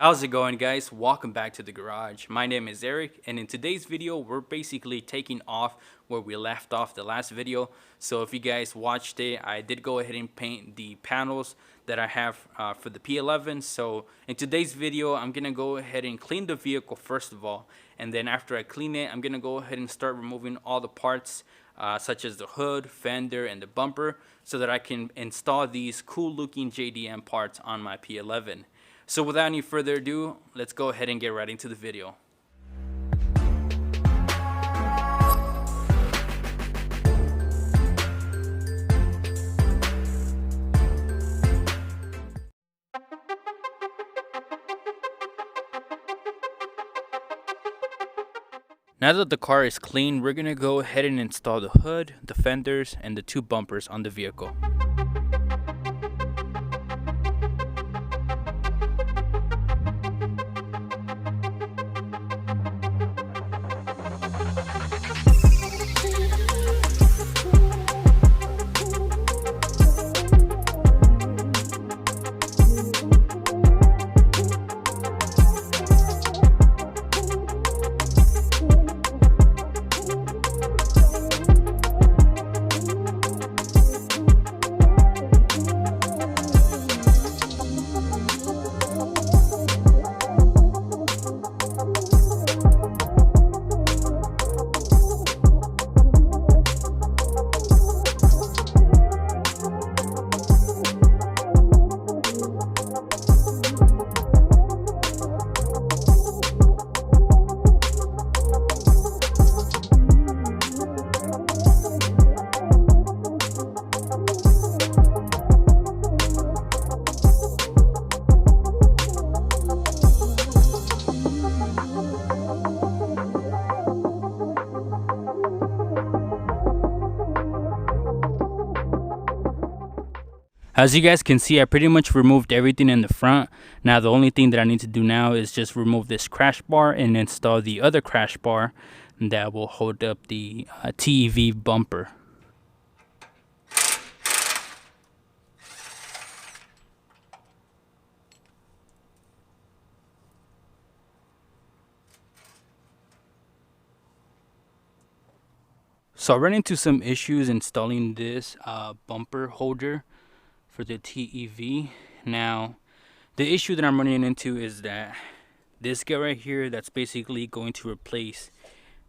How's it going, guys? Welcome back to the garage. My name is Eric, and in today's video we're basically taking off where we left off the last video. So if you guys watched it, I did go ahead and paint the panels that I have for the P11. So in today's video I'm gonna go ahead and clean the vehicle first of all, and then after I clean it I'm gonna go ahead and start removing all the parts such as the hood, fender, and the bumper, so that I can install these cool looking JDM parts on my P11. So without any further ado, let's go ahead and get right into the video. Now that the car is clean, we're gonna go ahead and install the hood, the fenders, and the two bumpers on the vehicle. As you guys can see, I pretty much removed everything in the front. Now the only thing that I need to do now is just remove this crash bar and install the other crash bar that will hold up the TEV bumper. So I ran into some issues installing this bumper holder for the TEV. Now the issue that I'm running into is that this guy right here, that's basically going to replace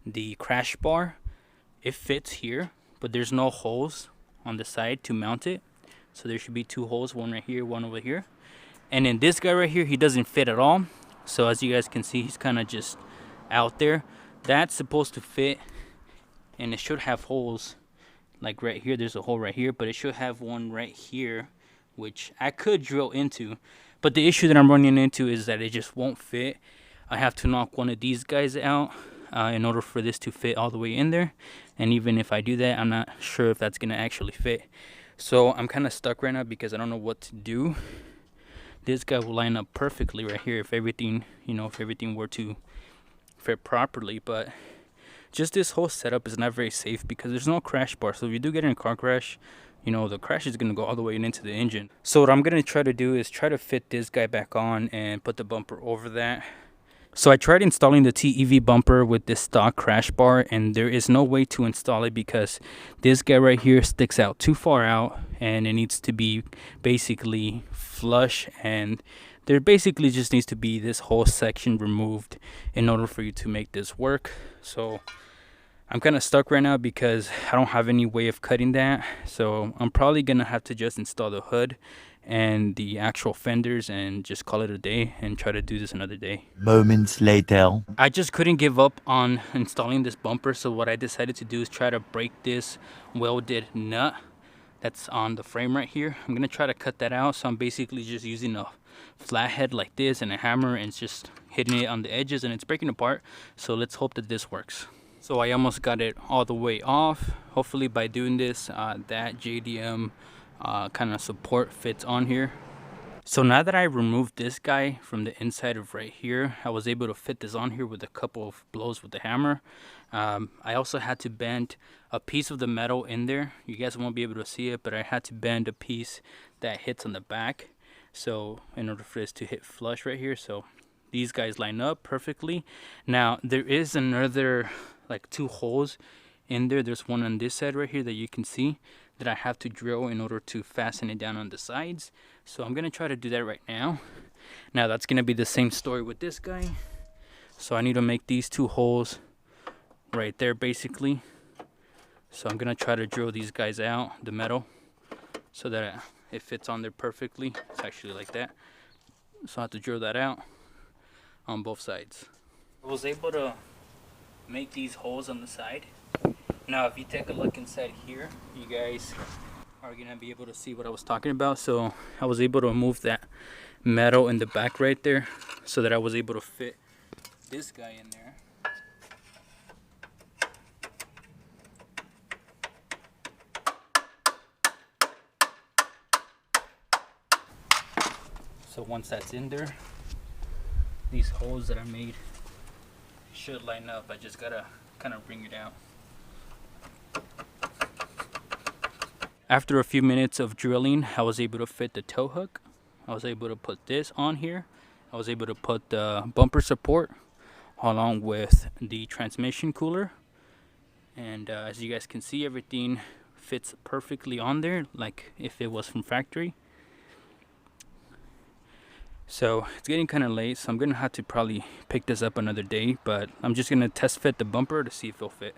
the crash bar, it fits here, but there's no holes on the side to mount it. So there should be two holes, one right here, one over here. And then this guy right here, he doesn't fit at all. So as you guys can see, he's kind of just out there. That's supposed to fit, and it should have holes like right here. There's a hole right here, but it should have one right here, which I could drill into. But the issue that I'm running into is that it just won't fit. I have to knock one of these guys out in order for this to fit all the way in there. And even if I do that, I'm not sure if that's gonna actually fit. So I'm kind of stuck right now because I don't know what to do. This guy will line up perfectly right here if everything, if everything were to fit properly. But just this whole setup is not very safe because there's no crash bar. So if you do get in a car crash, the crash is going to go all the way into the engine. So what I'm going to try to do is try to fit this guy back on and put the bumper over that. So I tried installing the TEV bumper with this stock crash bar, and there is no way to install it because this guy right here sticks out too far out, and it needs to be basically flush, and there basically just needs to be this whole section removed in order for you to make this work. So I'm kind of stuck right now because I don't have any way of cutting that. So I'm probably going to have to just install the hood and the actual fenders and just call it a day and try to do this another day. Moments later. I just couldn't give up on installing this bumper. So what I decided to do is try to break this welded nut that's on the frame right here. I'm going to try to cut that out. So I'm basically just using a flathead like this and a hammer, and it's just hitting it on the edges and it's breaking apart. So let's hope that this works. So I almost got it all the way off. Hopefully by doing this, that JDM kind of support fits on here. So now that I removed this guy from the inside of right here, I was able to fit this on here with a couple of blows with the hammer. I also had to bend a piece of the metal in there. You guys won't be able to see it, but I had to bend a piece that hits on the back. So in order for this to hit flush right here, so these guys line up perfectly. Now there is another like 2 holes in there. There's one on this side right here that you can see that I have to drill in order to fasten it down on the sides. So I'm gonna try to do that right now. Now that's gonna be the same story with this guy. So I need to make these 2 holes right there basically. So I'm gonna try to drill these guys out, the metal, so that it fits on there perfectly. It's actually like that. So I have to drill that out on both sides. I was able to make these holes on the side. Now if you take a look inside here, you guys are gonna be able to see what I was talking about. So I was able to remove that metal in the back right there so that I was able to fit this guy in there. So once that's in there, these holes that I made should line up. I just gotta kind of bring it out. After a few minutes of drilling, I was able to fit the tow hook. I was able to put this on here. I was able to put the bumper support along with the transmission cooler. And as you guys can see, everything fits perfectly on there like if it was from factory. So it's getting kind of late, so I'm gonna have to probably pick this up another day, but I'm just gonna test fit the bumper to see if it'll fit.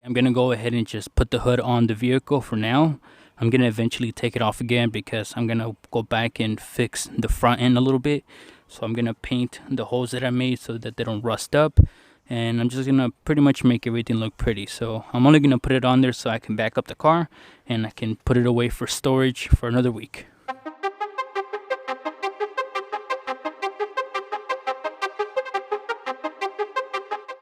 I'm gonna go ahead and just put the hood on the vehicle for now. I'm gonna eventually take it off again because I'm gonna go back and fix the front end a little bit. So I'm gonna paint the holes that I made so that they don't rust up, and I'm just gonna pretty much make everything look pretty. So I'm only gonna put it on there so I can back up the car and I can put it away for storage for another week.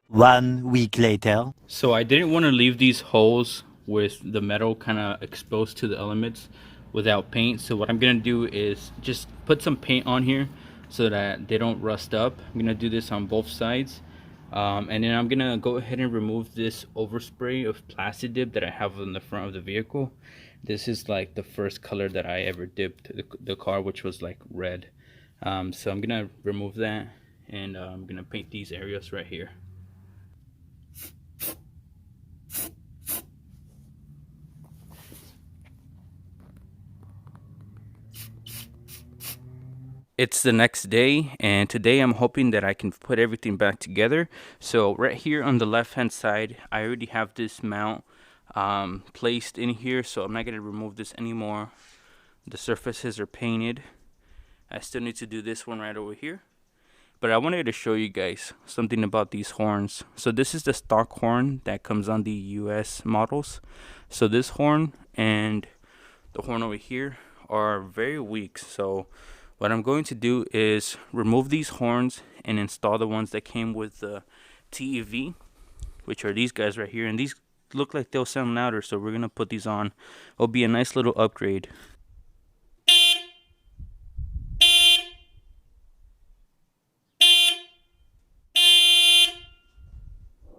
One week later. So I didn't want to leave these holes with the metal kind of exposed to the elements without paint. So what I'm gonna do is just put some paint on here so that they don't rust up. I'm gonna do this on both sides. And then I'm gonna go ahead and remove this overspray of Plasti Dip that I have on the front of the vehicle. This is like the first color that I ever dipped the car, which was like red. So I'm gonna remove that, and I'm gonna paint these areas right here. It's the next day, and today I'm hoping that I can put everything back together. So right here on the left hand side, I already have this mount placed in here, so I'm not going to remove this anymore. The surfaces are painted. I still need to do this one right over here, but I wanted to show you guys something about these horns. So this is the stock horn that comes on the US models. So this horn and the horn over here are very weak. So what I'm going to do is remove these horns and install the ones that came with the TEV, which are these guys right here. And these look like they'll sound louder, so we're going to put these on. It'll be a nice little upgrade.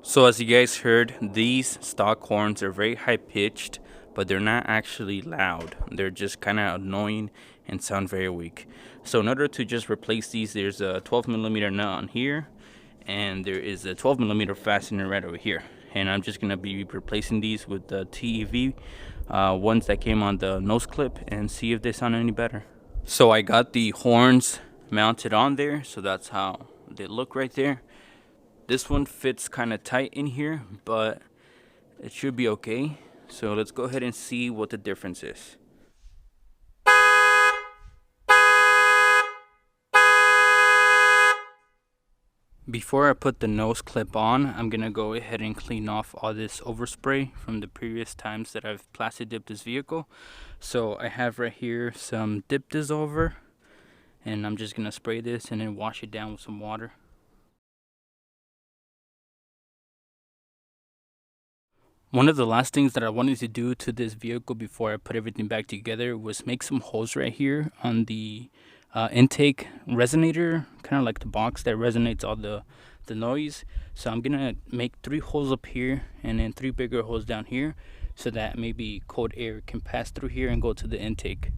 So as you guys heard, these stock horns are very high pitched, but they're not actually loud. They're just kind of annoying and sound very weak. So in order to just replace these, there's a 12mm nut on here, and there is a 12mm fastener right over here. And I'm just gonna be replacing these with the TEV ones that came on the nose clip, and see if they sound any better. So I got the horns mounted on there, so that's how they look right there. This one fits kind of tight in here, but it should be okay. So let's go ahead and see what the difference is. Before I put the nose clip on, I'm gonna go ahead and clean off all this overspray from the previous times that I've Plasti Dipped this vehicle. So I have right here some dip dissolver, and I'm just gonna spray this and then wash it down with some water. One of the last things that I wanted to do to this vehicle before I put everything back together was make some holes right here on the intake resonator, kind of like the box that resonates all the noise. So I'm gonna make 3 holes up here and then 3 bigger holes down here so that maybe cold air can pass through here and go to the intake.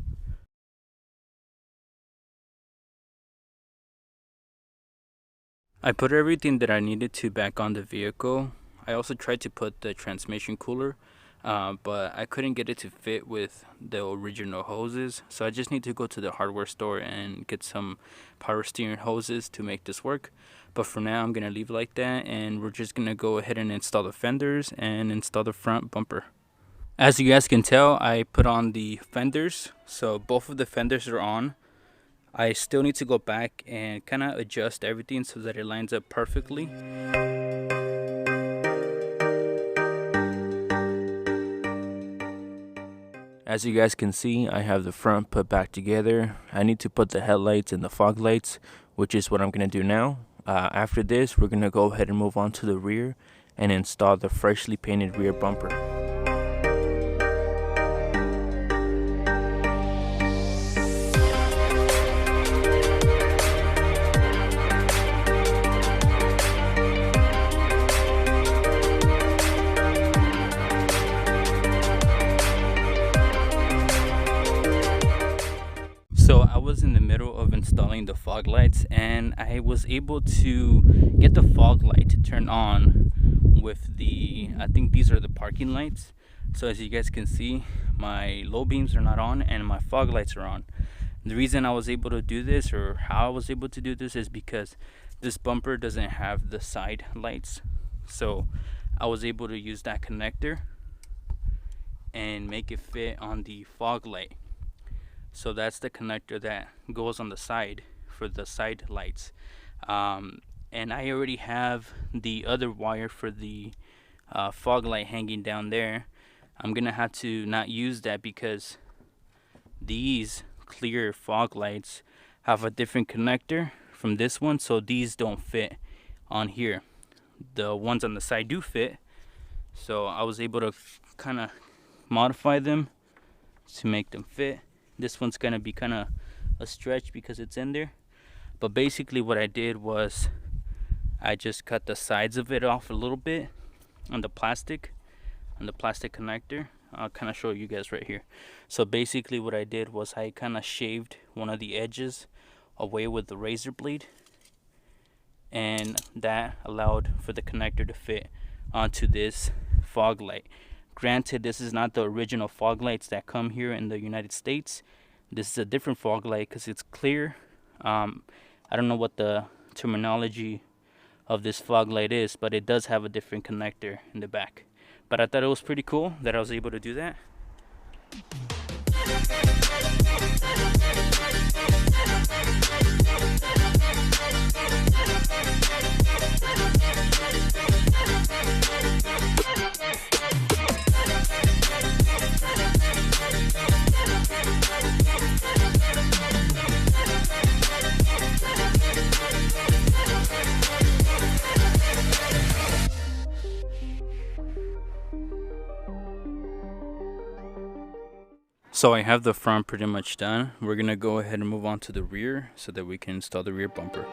I put everything that I needed to back on the vehicle. I also tried to put the transmission cooler, but I couldn't get it to fit with the original hoses. So I just need to go to the hardware store and get some power steering hoses to make this work. But for now, I'm going to leave it like that, and we're just going to go ahead and install the fenders and install the front bumper. As you guys can tell, I put on the fenders, so both of the fenders are on. I still need to go back and kind of adjust everything so that it lines up perfectly. As you guys can see, I have the front put back together. I need to put the headlights and the fog lights, which is what I'm going to do now. After this, we're going to go ahead and move on to the rear and install the freshly painted rear bumper. So I was in the middle of installing the fog lights, and I was able to get the fog light to turn on with the, I think these are the parking lights. So as you guys can see, my low beams are not on and my fog lights are on. The reason I was able to do this, or how I was able to do this, is because this bumper doesn't have the side lights. So I was able to use that connector and make it fit on the fog light. So that's the connector that goes on the side for the side lights. And I already have the other wire for the fog light hanging down there. I'm gonna have to not use that because these clear fog lights have a different connector from this one, so these don't fit on here. The ones on the side do fit, so I was able to kind of modify them to make them fit. This one's gonna be kind of a stretch because it's in there, but basically what I did was I just cut the sides of it off a little bit on the plastic connector. I'll kind of show you guys right here. So basically what I did was I kind of shaved one of the edges away with the razor blade, and that allowed for the connector to fit onto this fog light. Granted, this is not the original fog lights that come here in the United States. This is a different fog light because it's clear. I don't know what the terminology of this fog light is, but it does have a different connector in the back. But I thought it was pretty cool that I was able to do that. So I have the front pretty much done. We're gonna go ahead and move on to the rear so that we can install the rear bumper.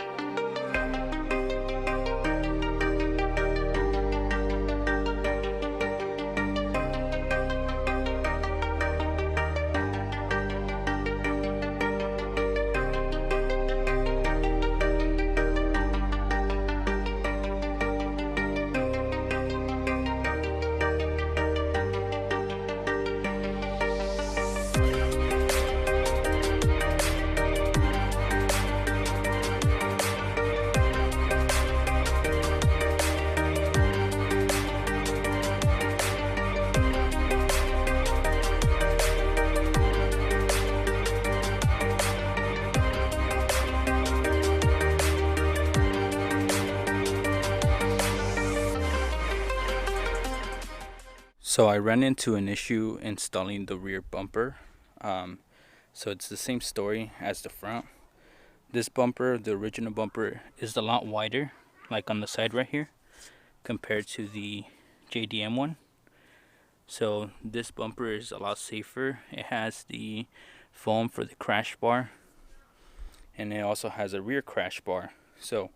So I ran into an issue installing the rear bumper. So it's the same story as the front. This bumper, the original bumper, is a lot wider, like on the side right here, compared to the JDM one. So this bumper is a lot safer. It has the foam for the crash bar, and it also has a rear crash bar. So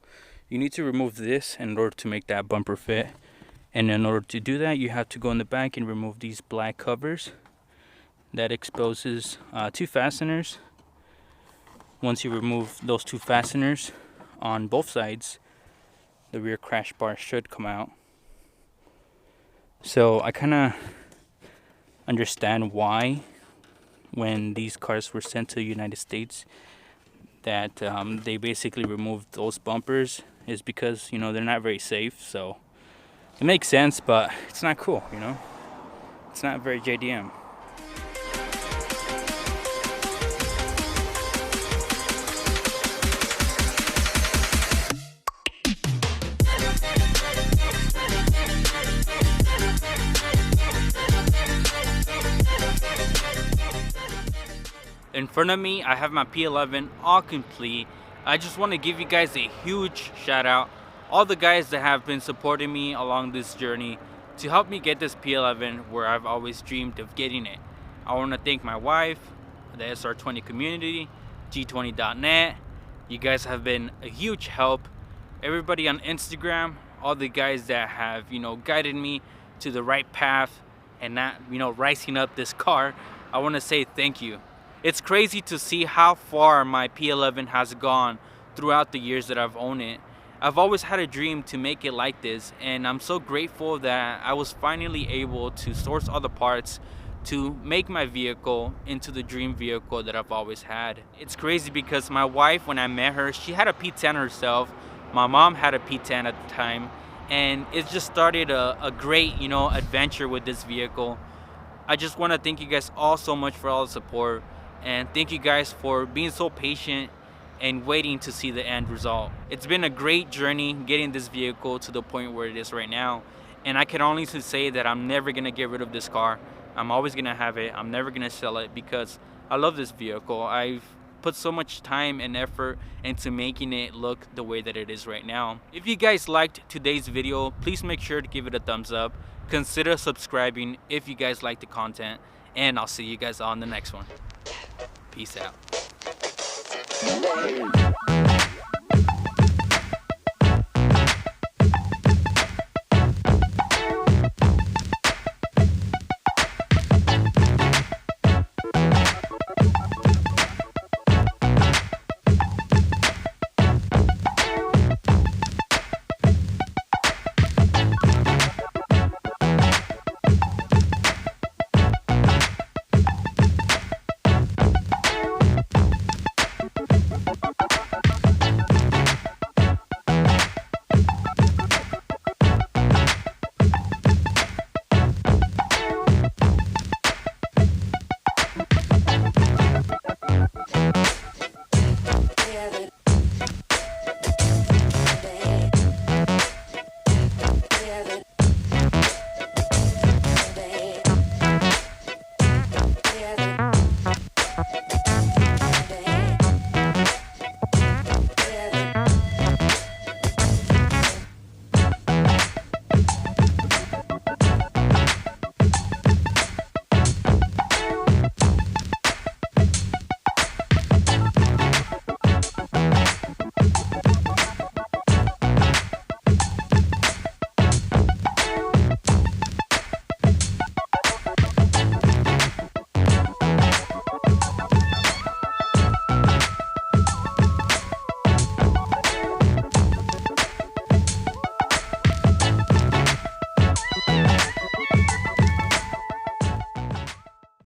you need to remove this in order to make that bumper fit. And in order to do that, you have to go in the back and remove these black covers. That exposes 2 fasteners. Once you remove those 2 fasteners on both sides, the rear crash bar should come out. So I kind of understand why, when these cars were sent to the United States, that they basically removed those bumpers, is because, you know, they're not very safe. So it makes sense, but it's not cool, you know. It's not very JDM. In front of me, I have my P11 all complete. I just want to give you guys a huge shout out. All the guys that have been supporting me along this journey to help me get this P11 where I've always dreamed of getting it. I want to thank my wife, the SR20 community, G20.net. You guys have been a huge help. Everybody on Instagram, all the guys that have, you know, guided me to the right path and not, you know, rising up this car. I want to say thank you. It's crazy to see how far my P11 has gone throughout the years that I've owned it. I've always had a dream to make it like this, and I'm so grateful that I was finally able to source all the parts to make my vehicle into the dream vehicle that I've always had. It's crazy because my wife, when I met her, she had a P10 herself. My mom had a P10 at the time, and it just started a great, you know, adventure with this vehicle. I just want to thank you guys all so much for all the support. And thank you guys for being so patient and waiting to see the end result. It's been a great journey getting this vehicle to the point where it is right now. And I can honestly say that I'm never gonna get rid of this car. I'm always gonna have it. I'm never gonna sell it because I love this vehicle. I've put so much time and effort into making it look the way that it is right now. If you guys liked today's video, please make sure to give it a thumbs up. Consider subscribing if you guys like the content. And I'll see you guys on the next one. Peace out.